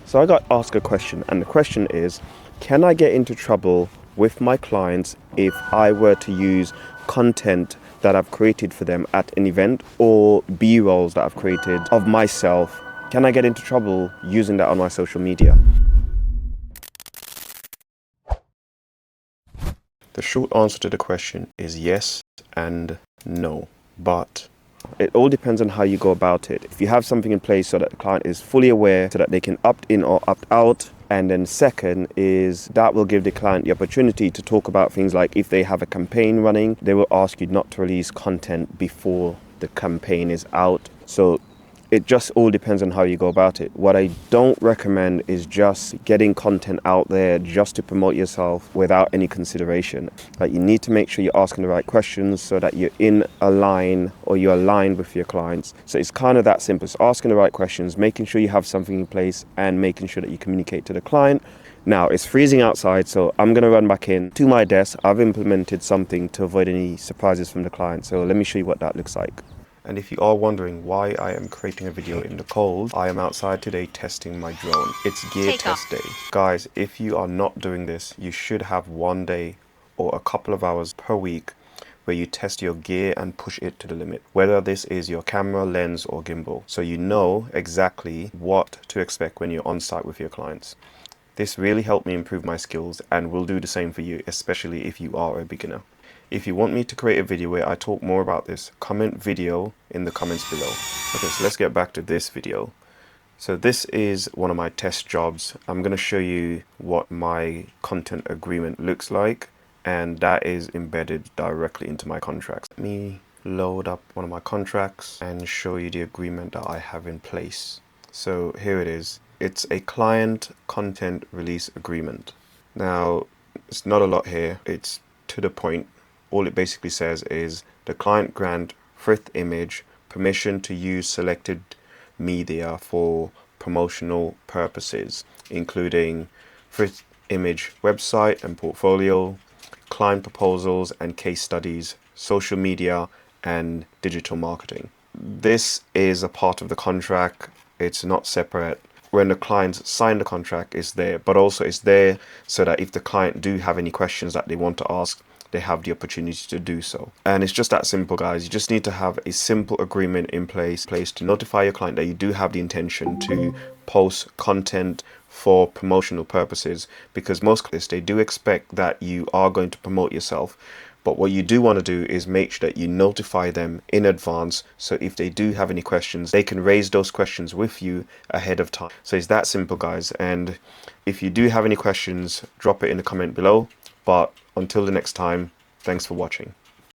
So I got asked a question, and the question is, can I get into trouble with my clients if I were to use content that I've created for them at an event or B-rolls that I've created of myself? Can I get into trouble using that on my social media? The short answer to the question is yes and no, but it all depends on how you go about it. If you have something in place so that the client is fully aware so that they can opt in or opt out, and then second is that will give the client the opportunity to talk about things like if they have a campaign running, they will ask you not to release content before the campaign is out. So it just all depends on how you go about it. What I don't recommend is just getting content out there just to promote yourself without any consideration. Like, you need to make sure you're asking the right questions so that you're in a line or you're aligned with your clients. So it's kind of that simple. It's asking the right questions, making sure you have something in place, and making sure that you communicate to the client. Now, it's freezing outside, so I'm going to run back in to my desk. I've implemented something to avoid any surprises from the client. So let me show you what that looks like. And if you are wondering why I am creating a video in the cold, I am outside today testing my drone. It's gear test day. Guys, if you are not doing this, you should have one day or a couple of hours per week where you test your gear and push it to the limit. Whether this is your camera, lens, or gimbal. So you know exactly what to expect when you're on site with your clients. This really helped me improve my skills and will do the same for you, especially if you are a beginner. If you want me to create a video where I talk more about this, comment video in the comments below. Okay, so let's get back to this video. So this is one of my test jobs. I'm going to show you what my content agreement looks like, and that is embedded directly into my contracts. Let me load up one of my contracts and show you the agreement that I have in place. So here it is. It's a client content release agreement. Now, it's not a lot here. It's to the point. All it basically says is the client grant Frith Image permission to use selected media for promotional purposes, including Frith Image website and portfolio, client proposals and case studies, social media, and digital marketing. This is a part of the contract. It's not separate. When the clients sign the contract, it's there, but also it's there so that if the client do have any questions that they want to ask, they have the opportunity to do so. And it's just that simple, guys. You just need to have a simple agreement in place to notify your client that you do have the intention to post content for promotional purposes, because most of this, they do expect that you are going to promote yourself. But what you do want to do is make sure that you notify them in advance, so if they do have any questions, they can raise those questions with you ahead of time. So it's that simple, guys. And if you do have any questions, drop it in the comment below. But until the next time, thanks for watching.